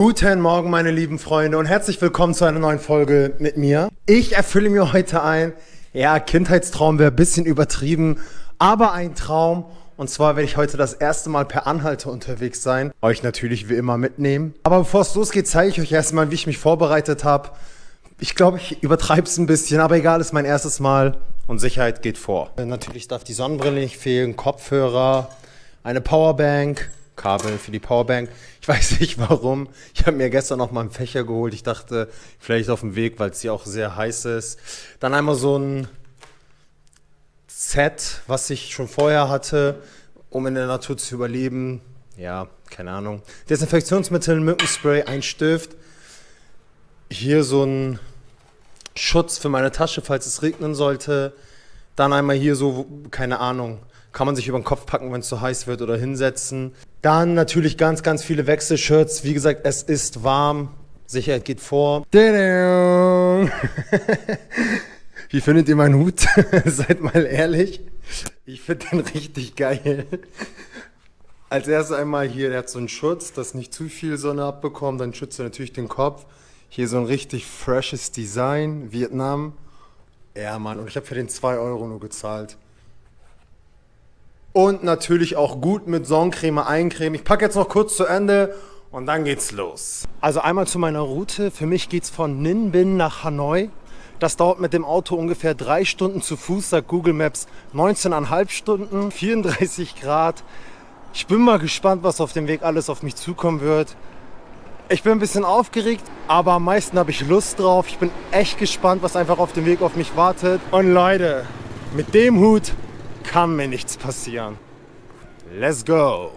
Guten Morgen, meine lieben Freunde, und herzlich willkommen zu einer neuen Folge mit mir. Ich erfülle mir heute ein, Kindheitstraum wäre ein bisschen übertrieben, aber ein Traum. Und zwar werde ich heute das erste Mal per Anhalter unterwegs sein, euch natürlich wie immer mitnehmen. Aber bevor es losgeht, zeige ich euch erstmal, wie ich mich vorbereitet habe. Ich glaube, ich übertreibe es ein bisschen, aber egal, ist mein erstes Mal und Sicherheit geht vor. Natürlich darf die Sonnenbrille nicht fehlen, Kopfhörer, eine Powerbank, Kabel für die Powerbank. Ich weiß nicht warum. Ich habe mir gestern noch mal einen Fächer geholt. Ich dachte, vielleicht auf dem Weg, weil es hier auch sehr heiß ist. Dann einmal so ein Set, was ich schon vorher hatte, um in der Natur zu überleben. Ja, keine Ahnung. Desinfektionsmittel, Mückenspray, ein Stift. Hier so ein Schutz für meine Tasche, falls es regnen sollte. Dann einmal hier so, keine Ahnung, kann man sich über den Kopf packen, wenn es zu heiß wird, oder hinsetzen. Dann natürlich ganz, ganz viele Wechselshirts. Wie gesagt, es ist warm. Sicherheit geht vor. Wie findet ihr meinen Hut? Seid mal ehrlich. Ich finde den richtig geil. Als erstes einmal hier, der hat so einen Schutz, dass nicht zu viel Sonne abbekommt. Dann schützt er natürlich den Kopf. Hier so ein richtig freshes Design. Vietnam. Ja, Mann. Und ich habe für den 2 Euro nur gezahlt. Und natürlich auch gut mit Sonnencreme eincremen. Ich packe jetzt noch kurz zu Ende und dann geht's los. Also einmal zu meiner Route. Für mich geht's von Ninh Binh nach Hanoi. Das dauert mit dem Auto ungefähr 3 Stunden, zu Fuß sagt Google Maps 19,5 Stunden, 34 Grad. Ich bin mal gespannt, was auf dem Weg alles auf mich zukommen wird. Ich bin ein bisschen aufgeregt, aber am meisten habe ich Lust drauf. Ich bin echt gespannt, was einfach auf dem Weg auf mich wartet. Und Leute, mit dem Hut kann mir nichts passieren. Let's go!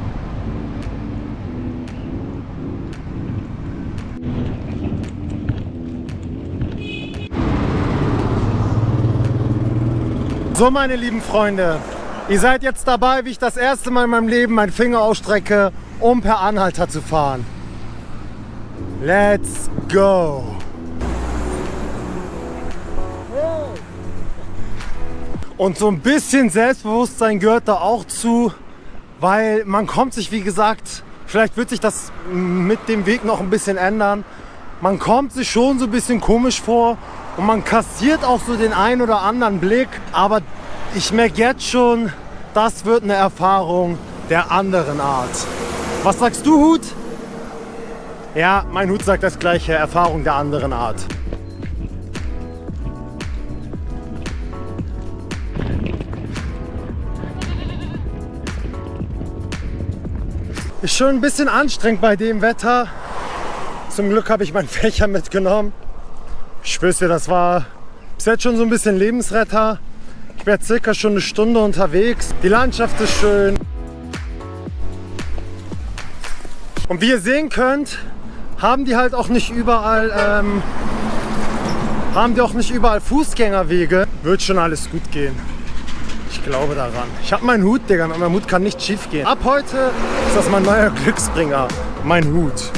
So, meine lieben Freunde, ihr seid jetzt dabei, wie ich das erste Mal in meinem Leben meinen Finger ausstrecke, um per Anhalter zu fahren. Let's go! Und so ein bisschen Selbstbewusstsein gehört da auch zu, weil man kommt sich, wie gesagt, vielleicht wird sich das mit dem Weg noch ein bisschen ändern. Man kommt sich schon so ein bisschen komisch vor und man kassiert auch so den einen oder anderen Blick. Aber ich merke jetzt schon, das wird eine Erfahrung der anderen Art. Was sagst du, Hut? Ja, mein Hut sagt das gleiche, Erfahrung der anderen Art. Ist schon ein bisschen anstrengend bei dem Wetter. Zum Glück habe ich meinen Fächer mitgenommen. Ich schwör's dir, das war bis jetzt schon so ein bisschen Lebensretter. Ich werde circa schon eine Stunde unterwegs. Die Landschaft ist schön. Und wie ihr sehen könnt, haben die halt auch nicht überall, Fußgängerwege. Wird schon alles gut gehen. Ich glaube daran. Ich habe meinen Hut, Digga. Mit meinem Hut kann nicht schief gehen. Ab heute ist das mein neuer Glücksbringer. Mein Hut.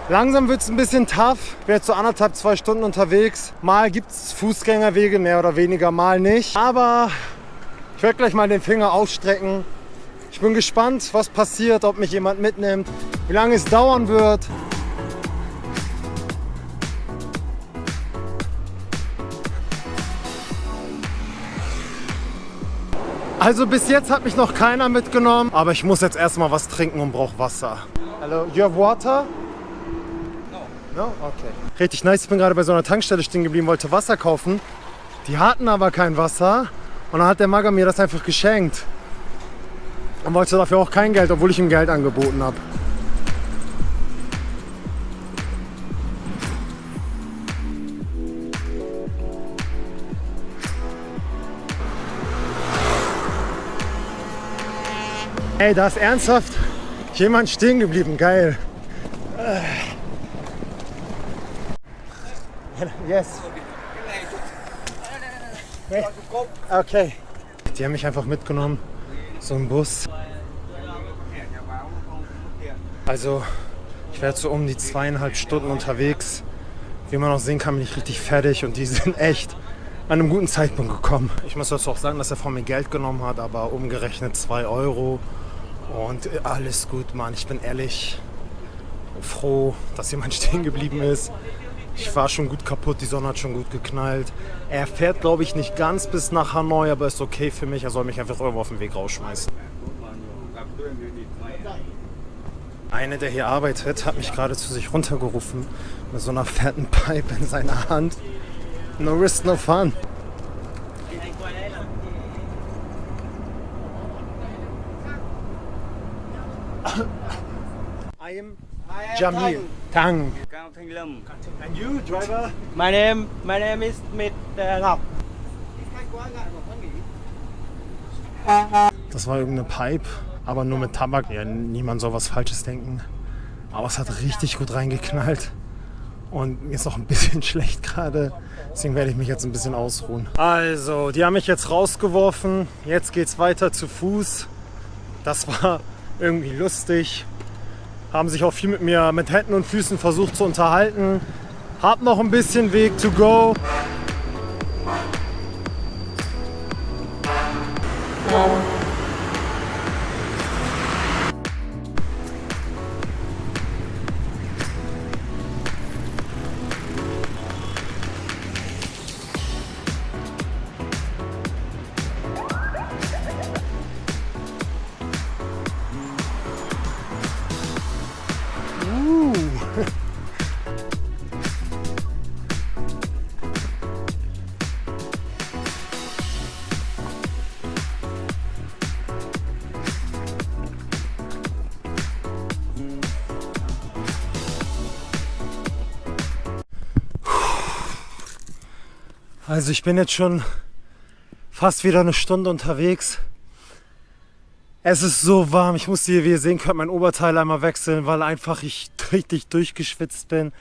Langsam wird es ein bisschen tough. Ich bin jetzt so 1,5–2 Stunden unterwegs. Mal gibt es Fußgängerwege, mehr oder weniger, mal nicht. Aber ich werde gleich mal den Finger ausstrecken. Ich bin gespannt, was passiert, ob mich jemand mitnimmt, wie lange es dauern wird. Also bis jetzt hat mich noch keiner mitgenommen, aber ich muss jetzt erstmal was trinken und brauche Wasser. Hello, you have water? No? Okay. Richtig nice, ich bin gerade bei so einer Tankstelle stehen geblieben, wollte Wasser kaufen. Die hatten aber kein Wasser und dann hat der Magger mir das einfach geschenkt. Und wollte dafür auch kein Geld, obwohl ich ihm Geld angeboten habe. Ey, da ist ernsthaft jemand stehen geblieben. Geil. Yes. Okay. Die haben mich einfach mitgenommen. So ein Bus. Also, ich werde so um die 2,5 Stunden unterwegs. Wie man auch sehen kann, bin ich richtig fertig und die sind echt an einem guten Zeitpunkt gekommen. Ich muss dazu auch sagen, dass er von mir Geld genommen hat, aber umgerechnet 2 Euro. Und alles gut, Mann. Ich bin ehrlich froh, dass jemand stehen geblieben ist. Ich war schon gut kaputt, die Sonne hat schon gut geknallt. Er fährt, glaube ich, nicht ganz bis nach Hanoi, aber ist okay für mich. Er soll mich einfach irgendwo auf den Weg rausschmeißen. Einer, der hier arbeitet, hat mich gerade zu sich runtergerufen mit so einer fetten Pipe in seiner Hand. No risk, no fun. I am Jamil Tang. And you, driver? My name is Mit Ngọc. Das war irgendeine Pipe, aber nur mit Tabak. Ja, niemand soll was Falsches denken. Aber es hat richtig gut reingeknallt. Und mir ist auch ein bisschen schlecht gerade. Deswegen werde ich mich jetzt ein bisschen ausruhen. Also, die haben mich jetzt rausgeworfen. Jetzt geht's weiter zu Fuß. Das war irgendwie lustig. Haben sich auch viel mit mir mit Händen und Füßen versucht zu unterhalten. Hab noch ein bisschen Weg to go. Also ich bin jetzt schon fast wieder eine Stunde unterwegs. Es ist so warm. Ich musste hier, wie ihr sehen könnt, mein Oberteil einmal wechseln, weil einfach ich richtig durchgeschwitzt bin.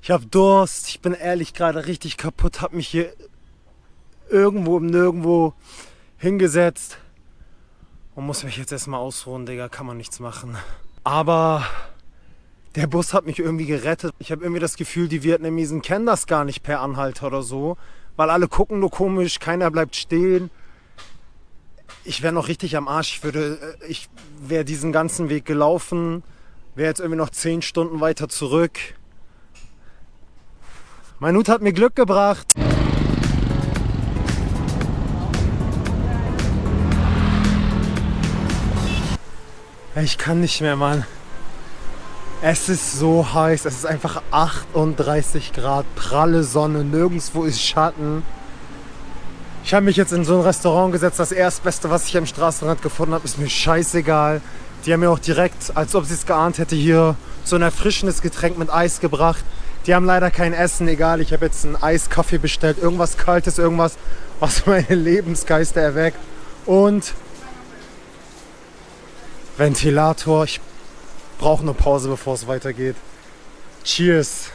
Ich habe Durst. Ich bin ehrlich gerade richtig kaputt. Habe mich hier irgendwo im Nirgendwo hingesetzt und muss mich jetzt erstmal ausruhen, Digga. Kann man nichts machen. Aber der Bus hat mich irgendwie gerettet. Ich habe irgendwie das Gefühl, die Vietnamesen kennen das gar nicht per Anhalter oder so. Weil alle gucken nur komisch, keiner bleibt stehen. Ich wäre noch richtig am Arsch. Ich wäre diesen ganzen Weg gelaufen, wäre jetzt irgendwie noch 10 Stunden weiter zurück. Mein Hut hat mir Glück gebracht. Ich kann nicht mehr, Mann. Es ist so heiß, es ist einfach 38 Grad, pralle Sonne, nirgendwo ist Schatten. Ich habe mich jetzt in so ein Restaurant gesetzt, das Erstbeste, was ich am Straßenrand gefunden habe, ist mir scheißegal. Die haben mir auch direkt, als ob sie es geahnt hätte, hier so ein erfrischendes Getränk mit Eis gebracht. Die haben leider kein Essen, egal, ich habe jetzt einen Eiskaffee bestellt, irgendwas Kaltes, irgendwas, was meine Lebensgeister erweckt. Und Ventilator, ich brauche eine Pause, bevor es weitergeht. Cheers!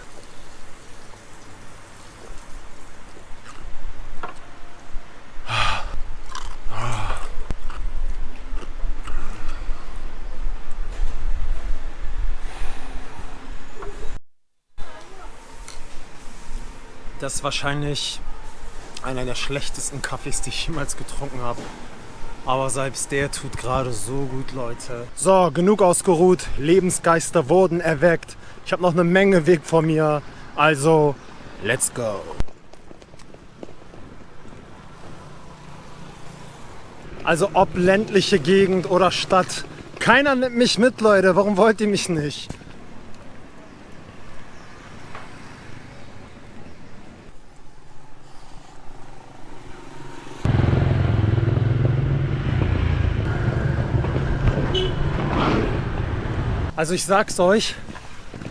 Das ist wahrscheinlich einer der schlechtesten Kaffees, die ich jemals getrunken habe. Aber selbst der tut gerade so gut, Leute. So, genug ausgeruht. Lebensgeister wurden erweckt. Ich habe noch eine Menge Weg vor mir. Also, let's go. Also, ob ländliche Gegend oder Stadt. Keiner nimmt mich mit, Leute. Warum wollt ihr mich nicht? Also ich sag's euch,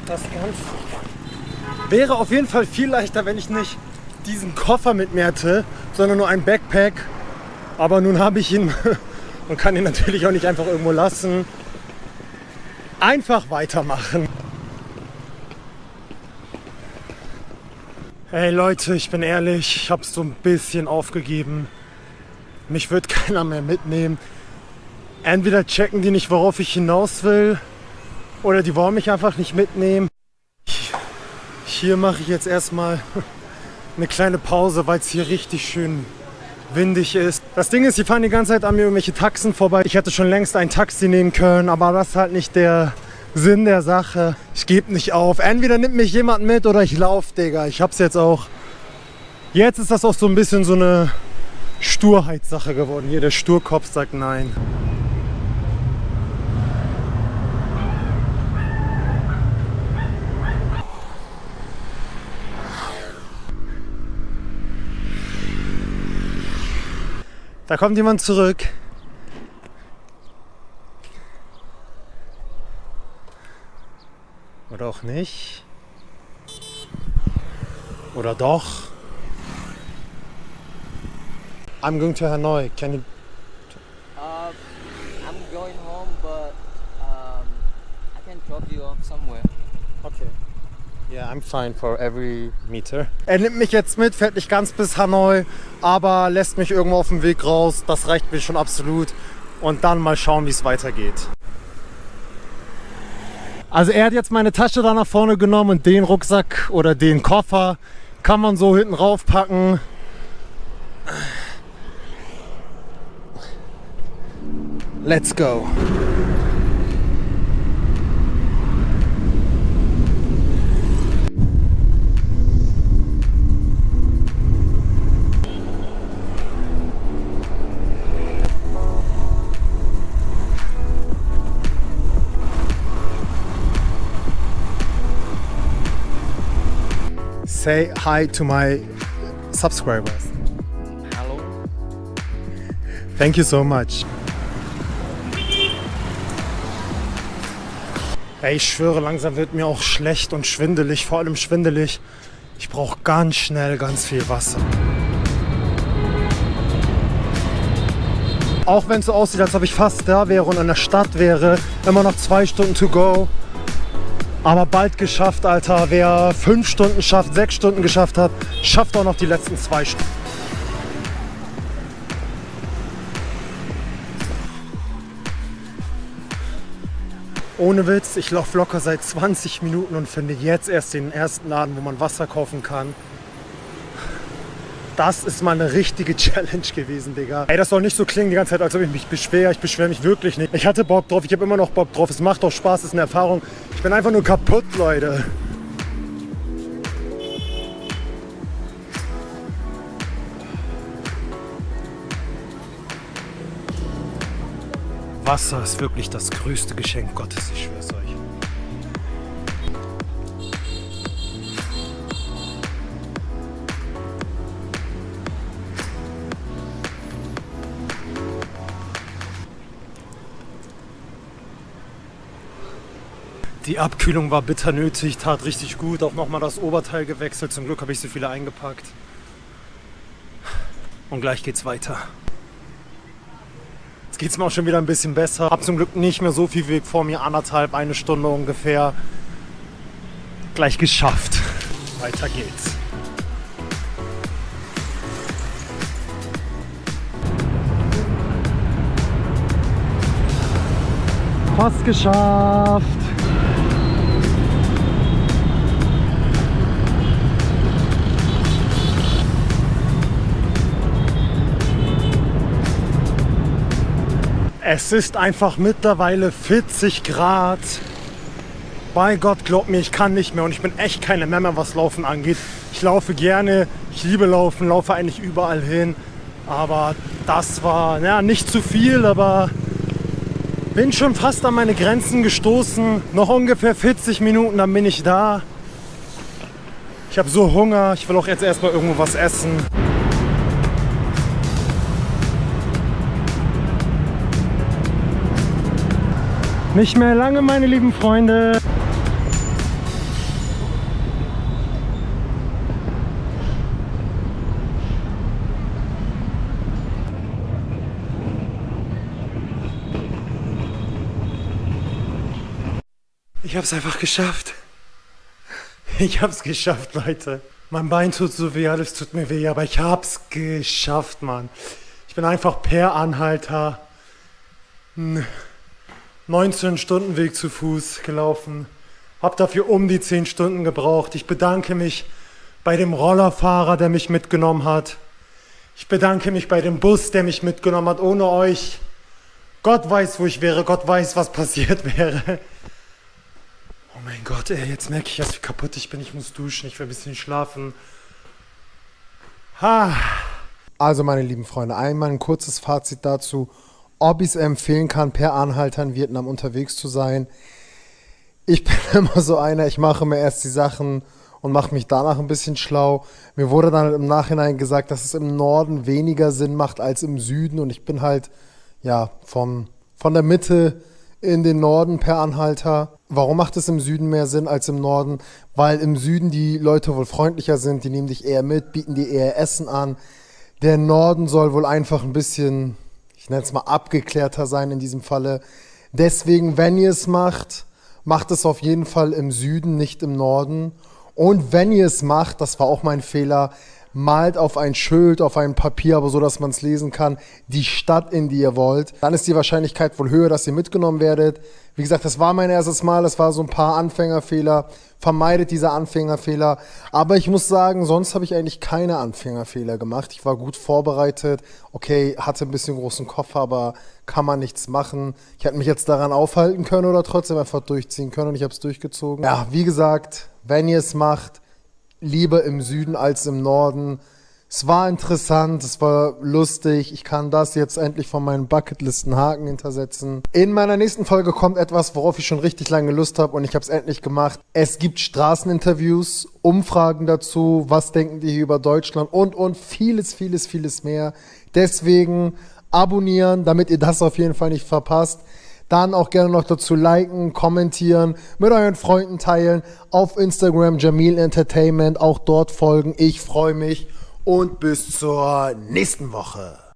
das Ganze wäre auf jeden Fall viel leichter, wenn ich nicht diesen Koffer mit mir hätte, sondern nur ein Backpack. Aber nun habe ich ihn und kann ihn natürlich auch nicht einfach irgendwo lassen. Einfach weitermachen. Hey Leute, ich bin ehrlich, ich habe so ein bisschen aufgegeben. Mich wird keiner mehr mitnehmen. Entweder checken die nicht, worauf ich hinaus will, oder die wollen mich einfach nicht mitnehmen. Hier mache ich jetzt erstmal eine kleine Pause, weil es hier richtig schön windig ist. Das Ding ist, hier fahren die ganze Zeit an mir irgendwelche Taxen vorbei. Ich hätte schon längst ein Taxi nehmen können, aber das ist halt nicht der Sinn der Sache. Ich gebe nicht auf. Entweder nimmt mich jemand mit oder ich laufe, Digga. Ich hab's jetzt auch. Jetzt ist das auch so ein bisschen so eine Sturheitssache geworden. Hier, der Sturkopf sagt nein. Da kommt jemand zurück. Oder auch nicht. Oder doch. I'm going to Hanoi. Can you... I'm going home, but I can drop you off somewhere. Okay. Yeah, I'm fine for every meter. Er nimmt mich jetzt mit, fährt nicht ganz bis Hanoi, aber lässt mich irgendwo auf dem Weg raus. Das reicht mir schon absolut. Und dann mal schauen, wie es weitergeht. Also er hat jetzt meine Tasche da nach vorne genommen und den Rucksack oder den Koffer kann man so hinten rauf packen. Let's go. Say hi to my subscribers. Hello. Thank you so much. Ey, ich schwöre, langsam wird mir auch schlecht und schwindelig, vor allem schwindelig. Ich brauche ganz schnell ganz viel Wasser. Auch wenn es so aussieht, als ob ich fast da wäre und in der Stadt wäre, immer noch 2 Stunden to go. Aber bald geschafft, Alter. Wer 5 Stunden schafft, 6 Stunden geschafft hat, schafft auch noch die letzten 2 Stunden. Ohne Witz, ich laufe locker seit 20 Minuten und finde jetzt erst den ersten Laden, wo man Wasser kaufen kann. Das ist mal eine richtige Challenge gewesen, Digga. Ey, das soll nicht so klingen die ganze Zeit, als ob ich mich beschwere. Ich beschwere mich wirklich nicht. Ich hatte Bock drauf, ich habe immer noch Bock drauf. Es macht doch Spaß, es ist eine Erfahrung. Ich bin einfach nur kaputt, Leute. Wasser ist wirklich das größte Geschenk Gottes, ich schwör's euch. Die Abkühlung war bitter nötig, tat richtig gut. Auch nochmal das Oberteil gewechselt. Zum Glück habe ich so viele eingepackt. Und gleich geht's weiter. Jetzt geht's mir auch schon wieder ein bisschen besser. Hab zum Glück nicht mehr so viel Weg vor mir. 1,5 Stunde ungefähr. Gleich geschafft. Weiter geht's. Fast geschafft. Es ist einfach mittlerweile 40 Grad. Bei Gott, glaub mir, ich kann nicht mehr und ich bin echt keine Memme, was Laufen angeht. Ich laufe gerne, ich liebe Laufen, laufe eigentlich überall hin. Aber das war, ja, nicht zu viel, aber bin schon fast an meine Grenzen gestoßen. Noch ungefähr 40 Minuten, dann bin ich da. Ich habe so Hunger, ich will auch jetzt erstmal irgendwo was essen. Nicht mehr lange, meine lieben Freunde. Ich hab's einfach geschafft. Ich hab's geschafft, Leute. Mein Bein tut so weh, alles tut mir weh, aber ich hab's geschafft, Mann. Ich bin einfach per Anhalter 19 Stunden Weg zu Fuß gelaufen. Hab dafür um die 10 Stunden gebraucht. Ich bedanke mich bei dem Rollerfahrer, der mich mitgenommen hat. Ich bedanke mich bei dem Bus, der mich mitgenommen hat. Ohne euch, Gott weiß, wo ich wäre. Gott weiß, was passiert wäre. Oh mein Gott, ey, jetzt merke ich erst, wie kaputt ich bin. Ich muss duschen, ich will ein bisschen schlafen. Also meine lieben Freunde, einmal ein kurzes Fazit dazu, ob ich es empfehlen kann, per Anhalter in Vietnam unterwegs zu sein. Ich bin immer so einer, ich mache mir erst die Sachen und mache mich danach ein bisschen schlau. Mir wurde dann im Nachhinein gesagt, dass es im Norden weniger Sinn macht als im Süden und ich bin halt ja von der Mitte in den Norden per Anhalter. Warum macht es im Süden mehr Sinn als im Norden? Weil im Süden die Leute wohl freundlicher sind, die nehmen dich eher mit, bieten dir eher Essen an. Der Norden soll wohl einfach ein bisschen, ich nenne es mal, abgeklärter sein in diesem Falle. Deswegen, wenn ihr es macht, macht es auf jeden Fall im Süden, nicht im Norden. Und wenn ihr es macht, das war auch mein Fehler, malt auf ein Schild, auf ein Papier, aber so, dass man es lesen kann, die Stadt, in die ihr wollt. Dann ist die Wahrscheinlichkeit wohl höher, dass ihr mitgenommen werdet. Wie gesagt, das war mein erstes Mal, das war so ein paar Anfängerfehler. Vermeidet diese Anfängerfehler. Aber ich muss sagen, sonst habe ich eigentlich keine Anfängerfehler gemacht. Ich war gut vorbereitet. Okay, hatte ein bisschen großen Koffer, aber kann man nichts machen. Ich hätte mich jetzt daran aufhalten können oder trotzdem einfach durchziehen können und ich habe es durchgezogen. Ja, wie gesagt, wenn ihr es macht, lieber im Süden als im Norden. Es war interessant, es war lustig. Ich kann das jetzt endlich von meinen Bucketlisten Haken hintersetzen. In meiner nächsten Folge kommt etwas, worauf ich schon richtig lange Lust habe und ich habe es endlich gemacht. Es gibt Straßeninterviews, Umfragen dazu, was denken die hier über Deutschland und vieles, vieles, vieles mehr. Deswegen abonnieren, damit ihr das auf jeden Fall nicht verpasst. Dann auch gerne noch dazu liken, kommentieren, mit euren Freunden teilen, auf Instagram Jamil Entertainment, auch dort folgen. Ich freue mich und bis zur nächsten Woche.